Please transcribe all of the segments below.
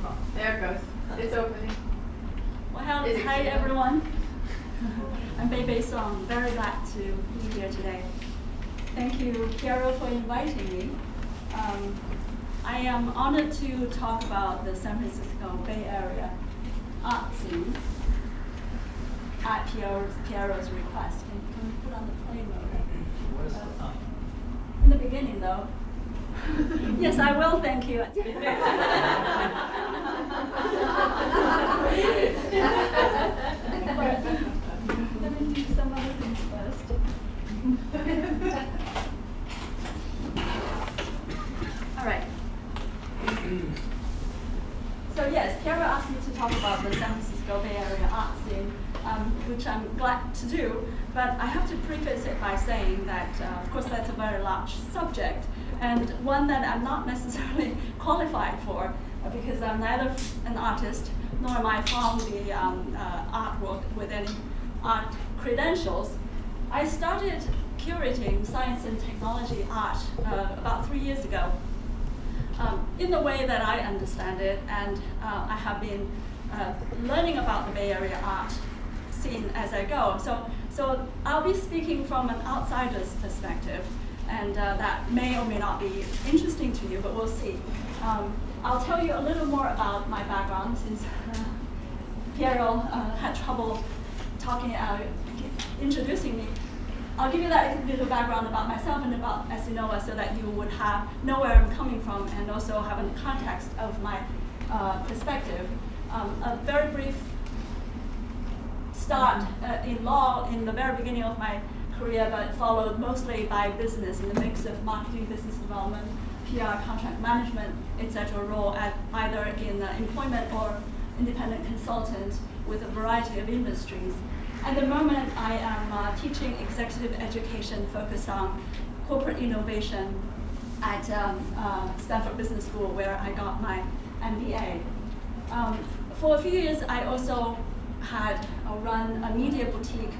Oh, there it goes. It's opening. Well, hi everyone. I'm Beibei Song. Very glad to be here today. Thank you, Piero, for inviting me. I am honored to talk about the San Francisco Bay Area art scene at Piero's request. Can we put on the play mode? In the beginning, though. Yes, I will, thank you. Let me do some other things first. All right. So yes, Piero asked me to talk about the San Francisco Bay Area art scene, which I'm glad to do, but I have to preface it by saying that, of course, that's a very large subject, and one that I'm not necessarily qualified for, because I'm neither an artist, nor am I from the art world with any art credentials. I started curating science and technology art about 3 years ago. In the way that I understand it, and I have been learning about the Bay Area art scene as I go. So I'll be speaking from an outsider's perspective, and that may or may not be interesting to you, but we'll see. I'll tell you a little more about my background, since Piero had trouble introducing me. I'll give you that little background about myself and about Essinova so that you would know where I'm coming from and also have a context of my perspective. A very brief start in law in the very beginning of my career, but followed mostly by business in the mix of marketing, business development, PR, contract management, etc. role at either in employment or independent consultant with a variety of industries. At the moment, I am teaching executive education focused on corporate innovation at Stanford Business School, where I got my MBA. For a few years, I also had run a media boutique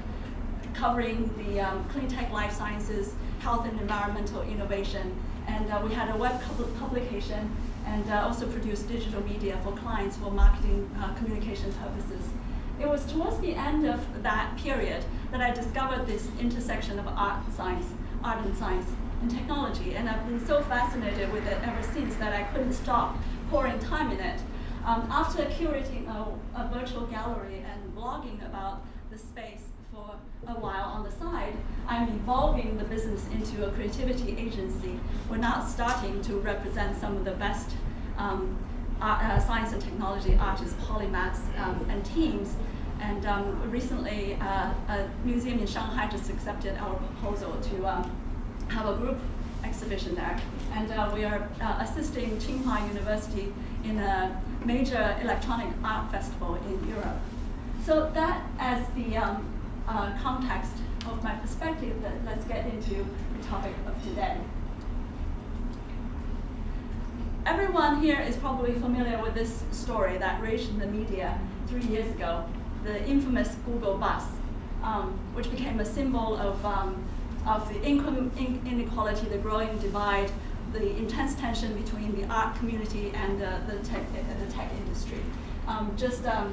covering the clean tech, life sciences, health and environmental innovation. And we had a web publication and also produced digital media for clients for marketing communication purposes. It was towards the end of that period that I discovered this intersection of art and science and technology, and I've been so fascinated with it ever since that I couldn't stop pouring time in it. After curating a virtual gallery and blogging about the space for a while on the side, I'm evolving the business into a creativity agency. We're now starting to represent some of the best science and technology artists, polymaths, and teams. And recently, a museum in Shanghai just accepted our proposal to have a group exhibition there. And we are assisting Tsinghua University in a major electronic art festival in Europe. So that as the context of my perspective, let's get into the topic of today. Everyone here is probably familiar with this story that raged in the media 3 years ago, the infamous Google bus, which became a symbol of the income inequality, the growing divide, the intense tension between the art community and the tech industry. Just an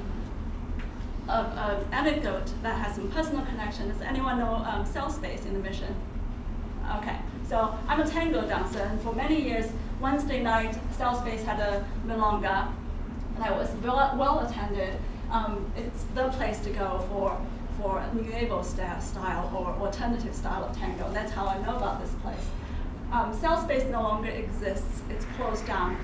anecdote that has some personal connection. Does anyone know Cell Space in the Mission? Okay, so I'm a tango dancer, and for many years, Wednesday night, Cell Space had a milonga that was well attended. It's the place to go for nuevo style or alternative style of tango. That's how I know about this place. Cell Space no longer exists. It's closed down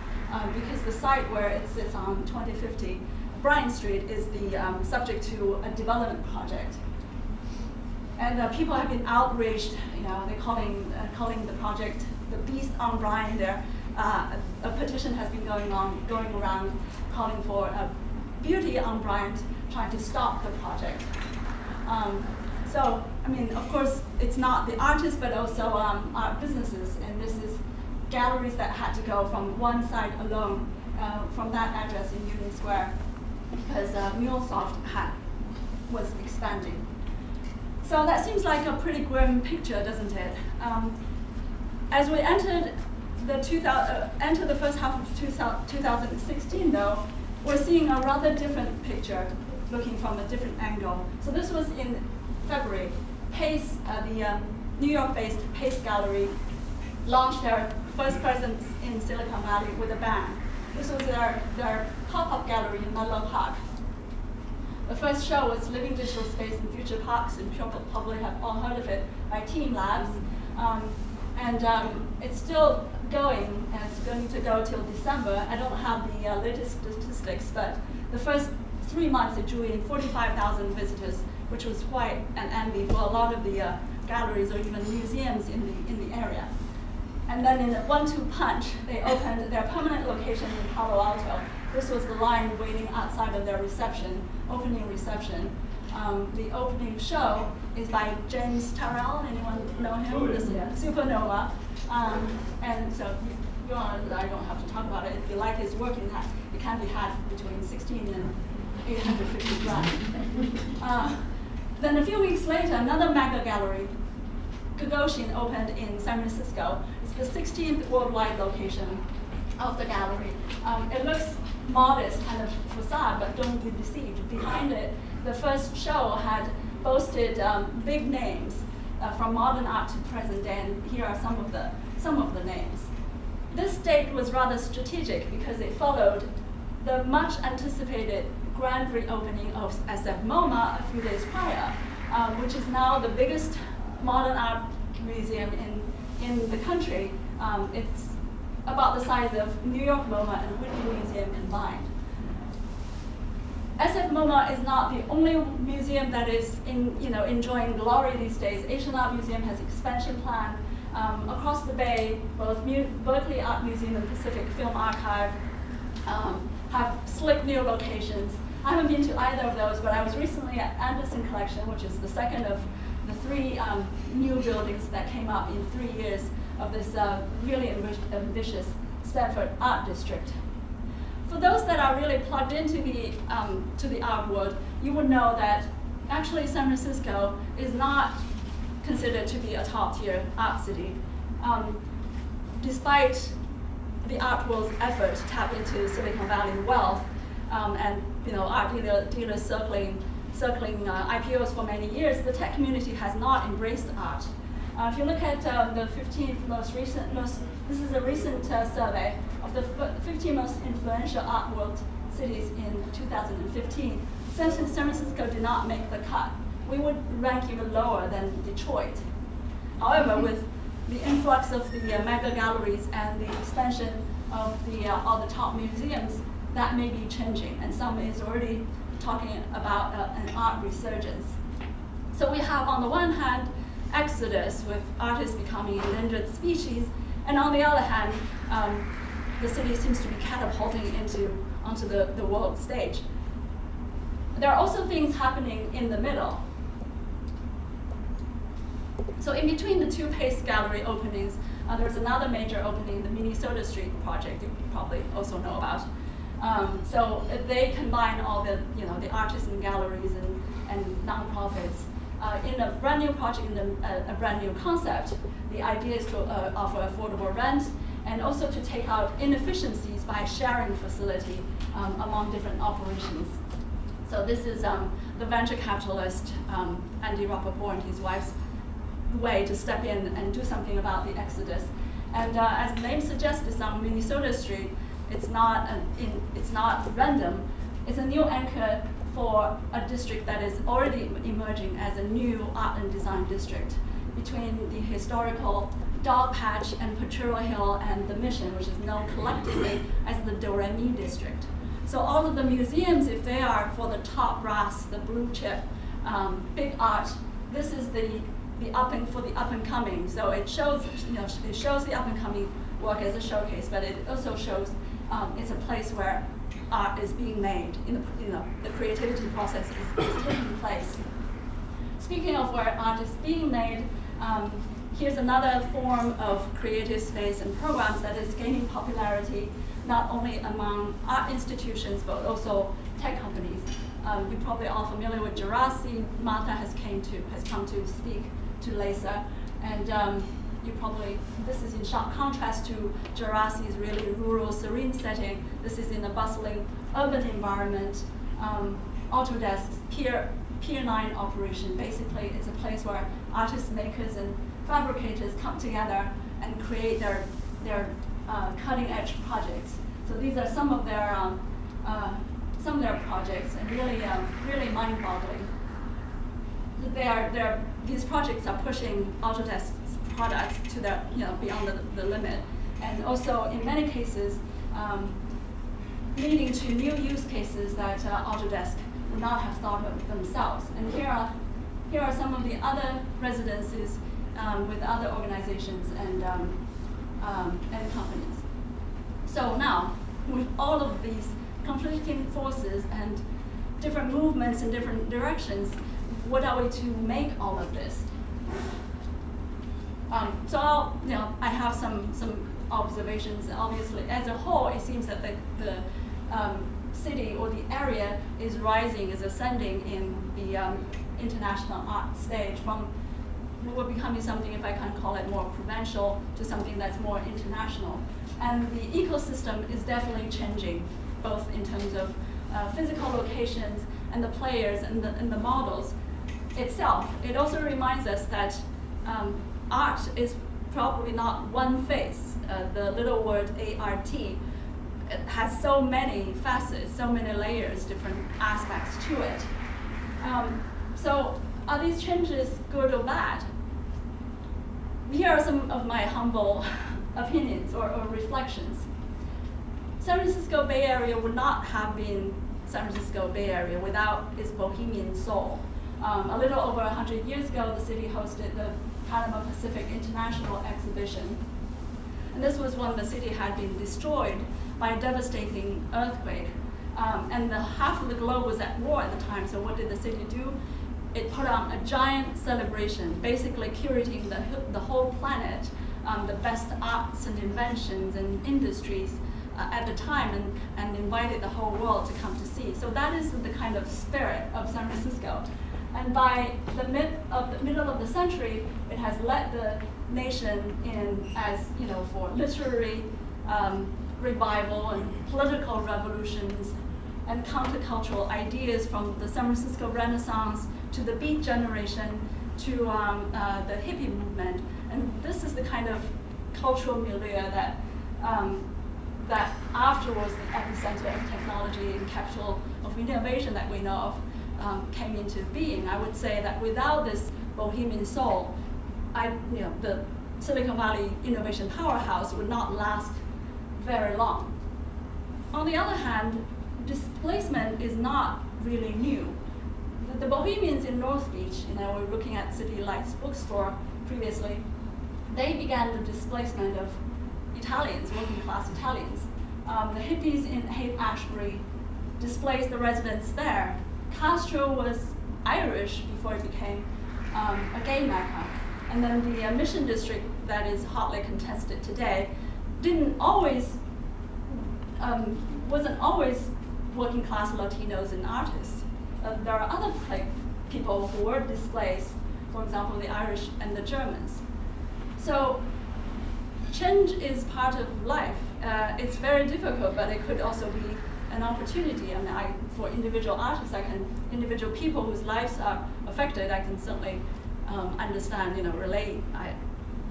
because the site where it sits on 2050 Bryant Street is the subject to a development project. And people have been outraged. They're calling the project the Beast on Bryant. A petition has been going around calling for a Beauty on Bryant, trying to stop the project. So, I mean, of course, it's not the artists, but also art businesses, and this is galleries that had to go from one side alone, from that address in Union Square, because MuleSoft was expanding. So that seems like a pretty grim picture, doesn't it? As we entered the first half of 2016, though, we're seeing a rather different picture, looking from a different angle. So this was in February. Pace, the New York-based Pace Gallery, launched their first presence in Silicon Valley with a bang. This was their pop-up gallery in Menlo Park. The first show was Living Digital Space in Future Parks, and you probably have all heard of it, by Team Labs. It's still going, and it's going to go till December. I don't have the latest statistics, but the first 3 months it drew in 45,000 visitors, which was quite an envy for a lot of the galleries or even museums in the area. And then in a 1-2 punch, they opened their permanent location in Palo Alto. This was the line waiting outside of their opening reception. The opening show is by James Turrell. Anyone know him? Oh, yeah. This is Supernova. And so I don't have to talk about it. If you like his work, it can be had between 16 and 850 grand. Then a few weeks later, another mega gallery, Gagosian, opened in San Francisco. It's the 16th worldwide location of the gallery. It looks modest kind of facade, but don't be deceived. Behind it, the first show had boasted big names from modern art to present day, and here are some of the names. This date was rather strategic because it followed the much anticipated grand reopening of SF MoMA a few days prior, which is now the biggest modern art museum in the country. It's about the size of New York MoMA and Whitney Museum combined. SF MoMA is not the only museum that is enjoying glory these days. Asian Art Museum has expansion plan across the Bay. Both Berkeley Art Museum and Pacific Film Archive have slick new locations. I haven't been to either of those, but I was recently at Anderson Collection, which is the second of the 3 new buildings that came up in 3 years of this really ambitious Stanford Art District. For those that are really plugged into the art world, you would know that actually San Francisco is not considered to be a top-tier art city. Despite the art world's effort to tap into Silicon Valley wealth, and art dealers circling IPOs for many years, the tech community has not embraced art. If you look at the 15th most recent, this is a recent survey of the 15 most influential art world cities in 2015. San Francisco did not make the cut. We would rank even lower than Detroit. However, with the influx of the mega galleries and the expansion of all the top museums, that may be changing, and some is already talking about an art resurgence. So we have, on the one hand, exodus with artists becoming endangered species, and on the other hand, the city seems to be catapulting onto the world stage. There are also things happening in the middle. So in between the 2 Pace Gallery openings, there's another major opening, the Minnesota Street project you probably also know about. So they combine all the artists and galleries and nonprofits in a brand new project, in a brand new concept. The idea is to offer affordable rent and also to take out inefficiencies by sharing facility among different operations. So this is the venture capitalist Andy Rappaport and his wife's way to step in and do something about the exodus. And as the name suggests, it's on Minnesota Street. It's not random. It's a new anchor for a district that is already emerging as a new art and design district between the historical Dogpatch and Potrero Hill and the Mission, which is known collectively as the Do-Re-Mi district. So all of the museums, if they are for the top brass, the blue chip, big art, this is for the up and coming. So it shows the up and coming work as a showcase, but it also shows it's a place where art is being made. The creativity process is taking place. Speaking of where art is being made, here's another form of creative space and programs that is gaining popularity not only among art institutions but also tech companies. You're probably all familiar with Jurassic. Martha has come to speak to LASER, and this is in sharp contrast to Jurassic's really rural, serene setting. This is in a bustling urban environment, Autodesk's Pier 9 operation. Basically, it's a place where artists, makers, and fabricators come together and create their cutting-edge projects. So these are some of their projects, and really mind-boggling. These projects are pushing Autodesk's products to their beyond the limit, and also in many cases leading to new use cases that Autodesk would not have thought of themselves. And here are some of the other residencies with other organizations and companies. So now, with all of these conflicting forces and different movements in different directions, what are we to make all of this? So I have some observations. Obviously, as a whole, it seems that the city or the area is rising, is ascending in the international art stage from we're becoming something, if I can call it, more provincial to something that's more international. And the ecosystem is definitely changing, both in terms of physical locations and the players and the models itself. It also reminds us that art is probably not one face. The little word ART, it has so many facets, so many layers, different aspects to it. So are these changes good or bad? Here are some of my humble opinions or reflections. San Francisco Bay Area would not have been San Francisco Bay Area without its bohemian soul. A little over 100 years ago, the city hosted the Panama Pacific International Exhibition. And this was when the city had been destroyed by a devastating earthquake. And half of the globe was at war at the time, so what did the city do? It put on a giant celebration, basically curating the whole planet, the best arts and inventions and industries at the time, and invited the whole world to come to see. So that is the kind of spirit of San Francisco. And by the middle of the century, it has led the nation in as for literary revival and political revolutions and countercultural ideas, from the San Francisco Renaissance to the Beat generation to the hippie movement. And this is the kind of cultural milieu that afterwards the epicenter of technology and capital of innovation that we know of came into being. I would say that without this bohemian soul, the Silicon Valley innovation powerhouse would not last very long. On the other hand, displacement is not really new. The Bohemians in North Beach, we're looking at City Lights bookstore previously, they began the displacement of Italians, working class Italians. The hippies in Haight-Ashbury displaced the residents there. Castro was Irish before it became a gay mecca. And then the Mission District, that is hotly contested today, wasn't always working class Latinos and artists. There are other people who were displaced, for example, the Irish and the Germans. So change is part of life. It's very difficult, but it could also be an opportunity. And for individual artists, individual people whose lives are affected, I can certainly understand, relate. I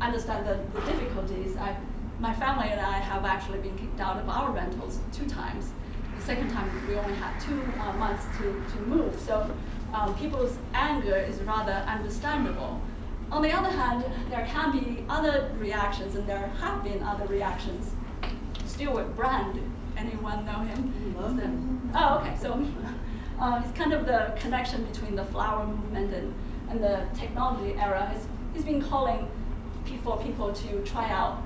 understand the difficulties. My family and I have actually been kicked out of our rentals 2 times. The second time, we only had 2 months to move. So people's anger is rather understandable. On the other hand, there can be other reactions, and there have been other reactions. Stewart Brand, anyone know him? Oh, okay. So it's kind of the connection between the flower movement and the technology era. He's been calling for people to try out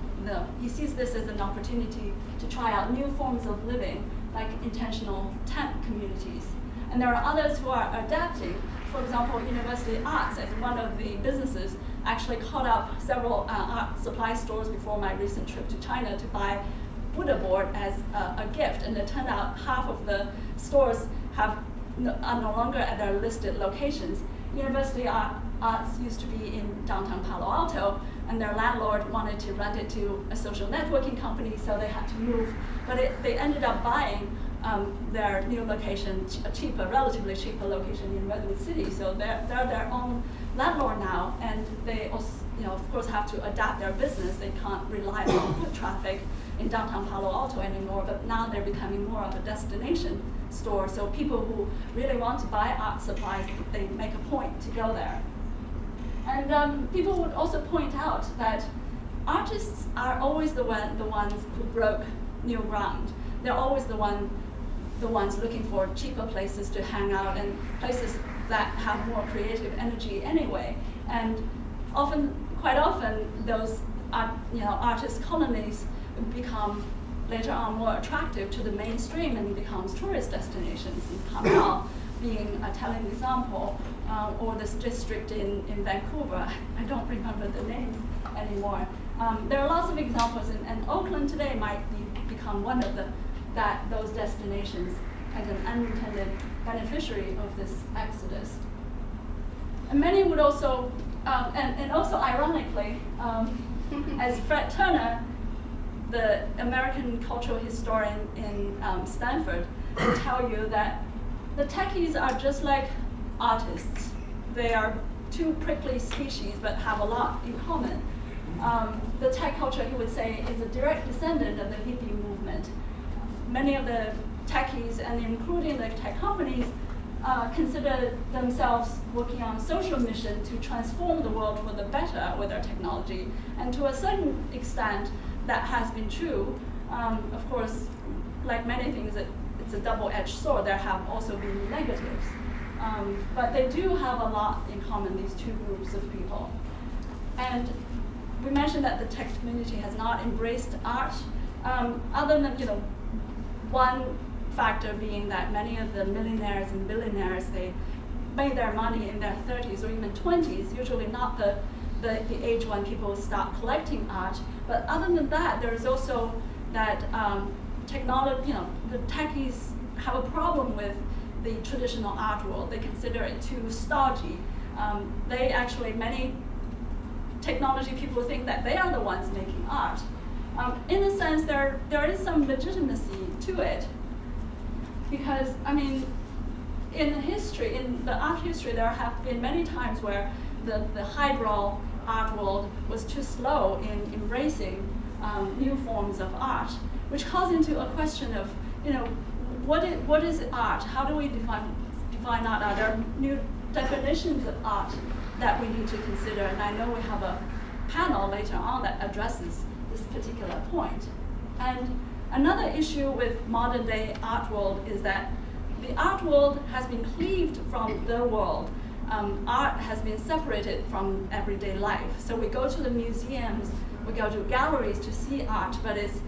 he sees this as an opportunity to try out new forms of living, like intentional tent communities. And there are others who are adapting. For example, University Arts, as one of the businesses, actually called up several art supply stores before my recent trip to China to buy Buddha board as a gift. And it turned out half of the stores are no longer at their listed locations. University Arts used to be in downtown Palo Alto, and their landlord wanted to rent it to a social networking company, so they had to move. But they ended up buying their new location, a cheaper, relatively cheaper location in Redwood City. So they're their own landlord now, and they also, of course, have to adapt their business. They can't rely on foot traffic in downtown Palo Alto anymore, but now they're becoming more of a destination store. So people who really want to buy art supplies, they make a point to go there. And people would also point out that artists are always the ones who broke new ground. They're always the ones looking for cheaper places to hang out and places that have more creative energy anyway. And quite often, those artist colonies become later on more attractive to the mainstream and becomes tourist destinations. In Carmel being a telling example, or this district in Vancouver. I don't remember the name anymore. There are lots of examples, and Oakland today might become one of those destinations as an unintended beneficiary of this exodus. And many would also, and also ironically, as Fred Turner, the American cultural historian in Stanford, will tell you that the techies are just like artists. They are two prickly species but have a lot in common. The tech culture, he would say, is a direct descendant of the hippie movement. Many of the techies, and including the tech companies, consider themselves working on a social mission to transform the world for the better with their technology. And to a certain extent, that has been true. Of course, like many things, it's a double-edged sword. There have also been negatives. But they do have a lot in common, these two groups of people. And we mentioned that the tech community has not embraced art, other than one factor being that many of the millionaires and billionaires, they made their money in their 30s or even 20s, usually not the age when people start collecting art. But other than that, there is also that technology, the techies have a problem with the traditional art world. They consider it too stodgy. They actually, many technology people think that they are the ones making art. In a sense, there is some legitimacy to it, because in the art history, there have been many times where the highbrow art world was too slow in embracing new forms of art, which calls into a question of, what is art? How do we define art? Are there new definitions of art that we need to consider? And I know we have a panel later on that addresses this particular point. And another issue with modern day art world is that the art world has been cleaved from the world. Art has been separated from everyday life. So we go to the museums, we go to galleries to see art, but it's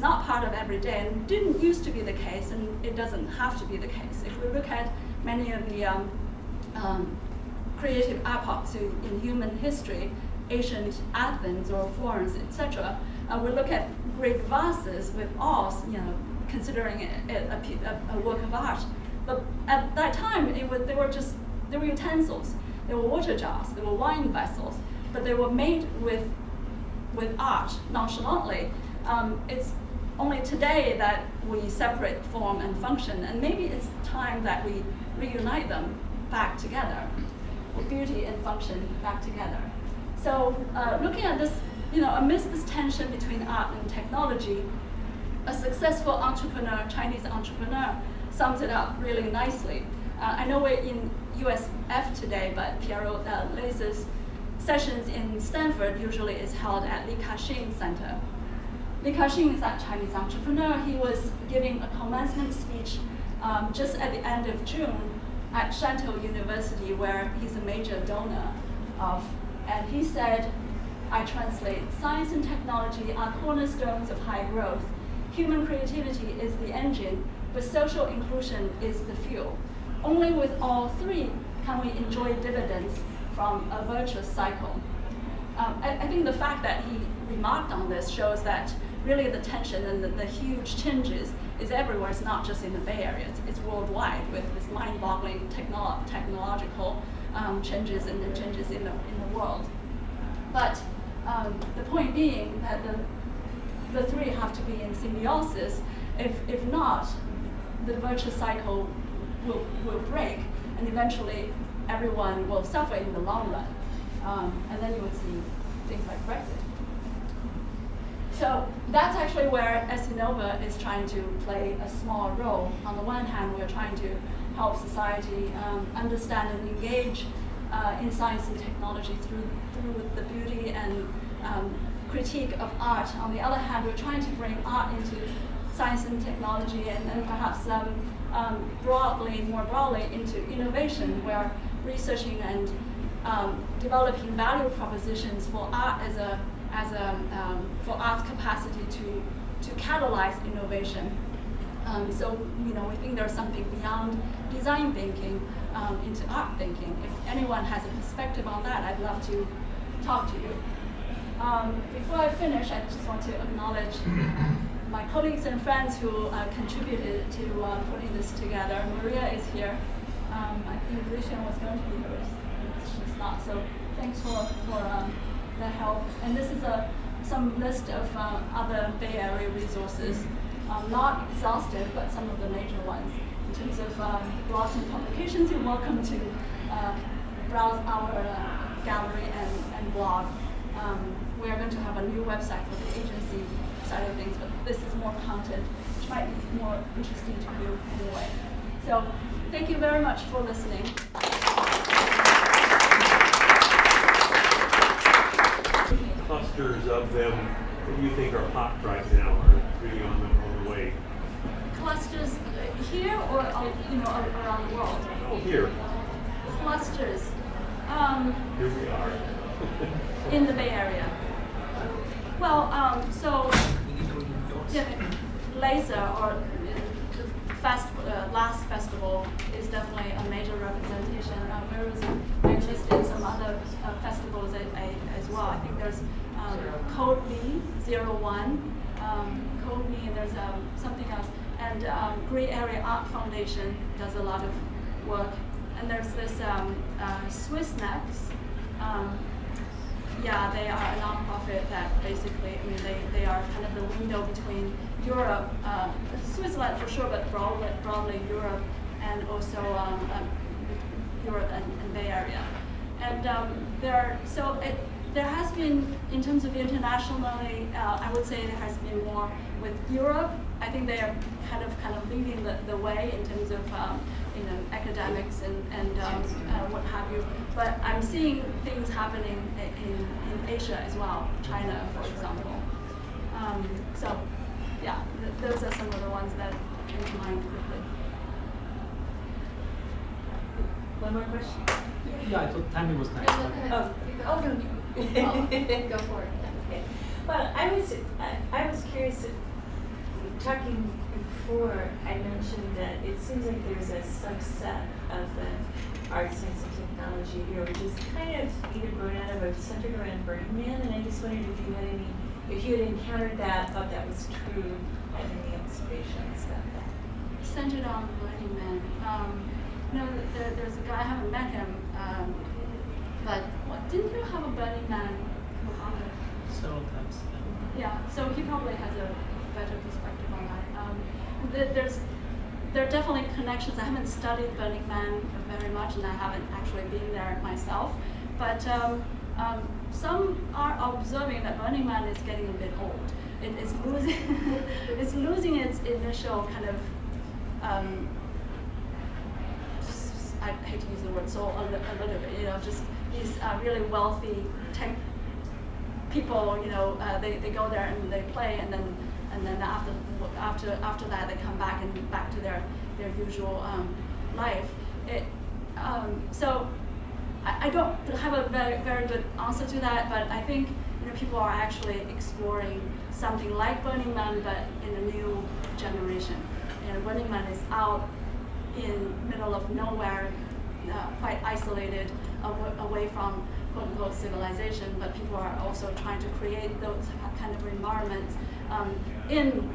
not part of everyday, and didn't used to be the case, and it doesn't have to be the case. If we look at many of the creative epochs in human history, ancient Athens or Florence, etc., we look at great vases with awe, considering it a work of art. But at that time, they were utensils. They were water jars. They were wine vessels. But they were made with art nonchalantly. It's only today that we separate form and function, and maybe it's time that we reunite them back together, with beauty and function back together. So looking at this, amidst this tension between art and technology, a successful entrepreneur, Chinese entrepreneur, sums it up really nicely. I know we're in USF today, but Piero Lese's sessions in Stanford usually is held at Li Ka-shing Center. Li Ka-shing is that Chinese entrepreneur. He was giving a commencement speech just at the end of June at Shantou University, where he's a major donor of. And he said, I translate, "Science and technology are cornerstones of high growth. Human creativity is the engine, but social inclusion is the fuel. Only with all three can we enjoy dividends from a virtuous cycle." I think the fact that he remarked on this shows that really the tension and the huge changes is everywhere. It's not just in the Bay Area. It's worldwide, with this mind-boggling technological changes and the changes in the world. But the point being that the three have to be in symbiosis. If not, the virtuous cycle will break, and eventually everyone will suffer in the long run. And then you would see things like Brexit. So that's actually where Essinova is trying to play a small role. On the one hand, we're trying to help society understand and engage in science and technology through the beauty and critique of art. On the other hand, we're trying to bring art into science and technology and perhaps more broadly into innovation, where researching and developing value propositions for art for art's capacity to catalyze innovation. So we think there's something beyond design thinking into art thinking. If anyone has a perspective on that, I'd love to talk to you. Before I finish, I just want to acknowledge my colleagues and friends who contributed to putting this together. Maria is here. I think Rishan was going to be here, she's not. So thanks for the help. And this is some list of other Bay Area resources, not exhaustive, but some of the major ones. In terms of blogs and publications, you're welcome to browse our gallery and blog. We are going to have a new website for the agency side of things, but this is more content, which might be more interesting to you anyway. So thank you very much for listening. Clusters of them that you think are hot right now are really on the way? Clusters here or around the world? Oh, here. Clusters. Here we are. In the Bay Area. Well, Laser or the last festival is definitely a major representation. There's listed some other festivals as well. I think there's Code Me 01, Code Me, and there's something else. And Gray Area Art Foundation does a lot of work. And there's this SwissNex. They are a nonprofit that basically, they are kind of the window between Europe, Switzerland for sure, but broadly Europe, and also Europe and Bay Area. And there has been, in terms of internationally, I would say there has been more with Europe. I think they are kind of leading the way in terms of academics and what have you. But I'm seeing things happening in Asia as well, China, for example. Those are some of the ones that came to mind quickly. One more question? Yeah, I thought timing was nice. Go for it. Okay. Well, I was curious. Talking before, I mentioned that it seems like there's a subset of the art, science, and technology here, which is kind of either grown out of or centered around Burning Man, and I just wondered if you had encountered that, thought that was true, had any observations about that. Centered on Burning Man. There's a guy, I haven't met him, but didn't you have a Burning Man, Muhammad? Several times. Yeah, so he probably has a better perspective on that. There are definitely connections. I haven't studied Burning Man very much, and I haven't actually been there myself. But some are observing that Burning Man is getting a bit old. It's losing its initial kind of I hate to use the word soul a little bit. Just these really wealthy tech people. They go there and they play, and then after that they come back to their usual life. So I don't have a very, very good answer to that, but I think people are actually exploring something like Burning Man, but in a new generation. Burning Man is out in middle of nowhere, quite isolated, away from quote-unquote civilization, but people are also trying to create those kind of environments in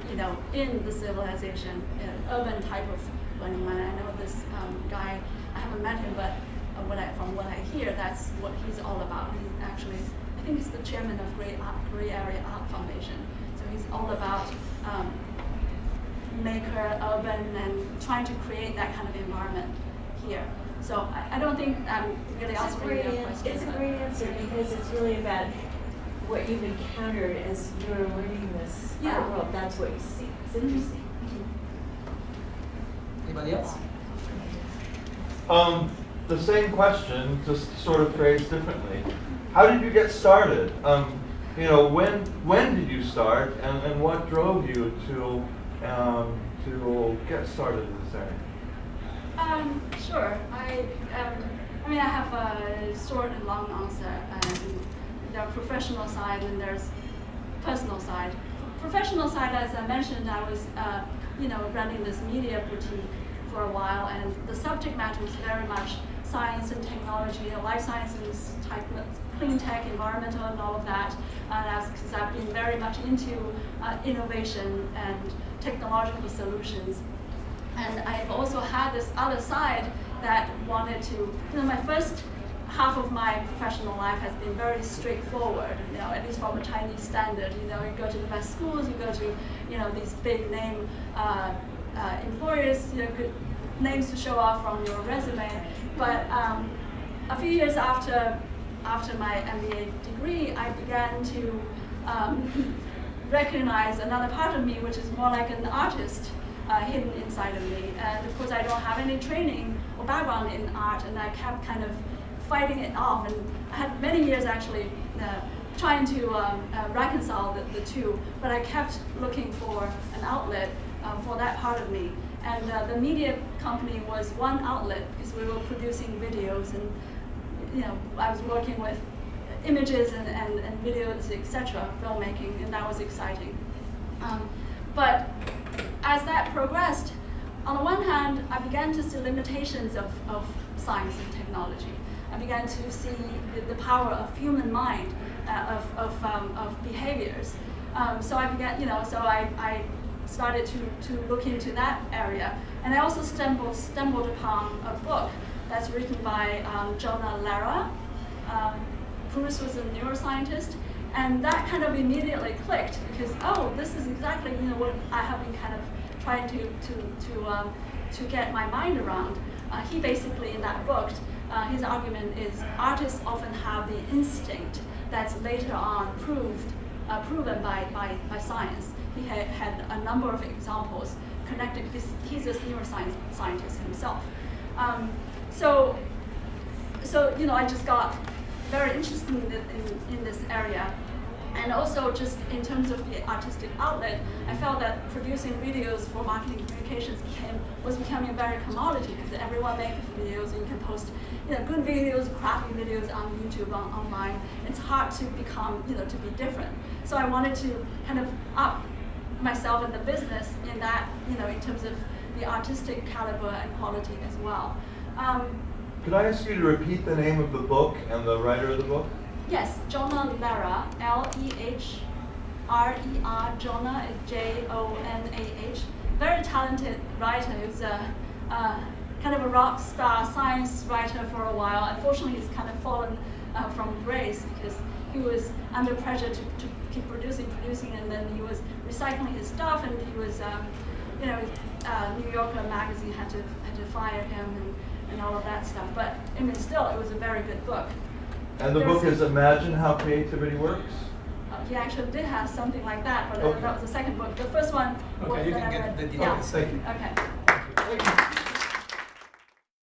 the civilization, urban type of Burning Man. I know this guy, I haven't met him, but from what I hear, that's what he's all about. He actually, I think he's the chairman of Gray Area Art Foundation. So he's all about maker, urban, and trying to create that kind of environment here. So I don't think I'm really answering your question. It's a great answer because it's really about what you've encountered as you're learning this art world. That's what you see. It's interesting. Anybody else? The same question, just sort of phrased differently. How did you get started? When did you start, and what drove you to get started in this area? Sure. I have a short and long answer. There's professional side and there's personal side. Professional side, as I mentioned, I was running this media boutique for a while, and the subject matter was very much science and technology, life sciences, type of clean tech, environmental, and all of that. Because I've been very much into innovation and technological solutions. And I've also had this other side that wanted to, my first half of my professional life has been very straightforward, at least from a Chinese standard. You go to the best schools, you go to, these big name employers, good names to show off from your resume. But a few years after my MBA degree, I began to recognize another part of me, which is more like an artist hidden inside of me. And of course, I don't have any training or background in art, and I kept kind of fighting it off. And I had many years actually trying to reconcile the two, but I kept looking for an outlet for that part of me. And the media company was one outlet because we were producing videos, and I was working with images and videos, etc., filmmaking, and that was exciting. But as that progressed, on the one hand, I began to see limitations of science and technology. I began to see the power of human mind, of behaviors. So I began, so I started to look into that area. And I also stumbled upon a book that's written by Jonah Lara. Bruce was a neuroscientist, and that kind of immediately clicked because, this is exactly what I have been kind of trying to get my mind around. He basically, in that book, his argument is artists often have the instinct that's later on proven by science. He had a number of examples connected because he's a neuroscientist himself. So I just got very interested in this area. And also just in terms of the artistic outlet, I felt that producing videos for marketing communications was becoming a very commodity because everyone makes videos and you can post good videos, crappy videos on YouTube, online. It's hard to become, to be different. So I wanted to kind of up myself in the business in that, in terms of the artistic caliber and quality as well. Could I ask you to repeat the name of the book and the writer of the book? Yes, Jonah Lara, L-E-H-R-E-R, Jonah is J-O-N-A-H. Very talented writer. He was a kind of a rock star science writer for a while. Unfortunately, he's kind of fallen from grace because he was under pressure to keep producing, and then he was recycling his stuff, and he was, New Yorker magazine had to fire him and all of that stuff. But still, it was a very good book. And the book is Imagine How Creativity Works? He actually did have something like that, but that was the second book. The first one was Okay, you can get the details. Thank you. Okay. Thank you.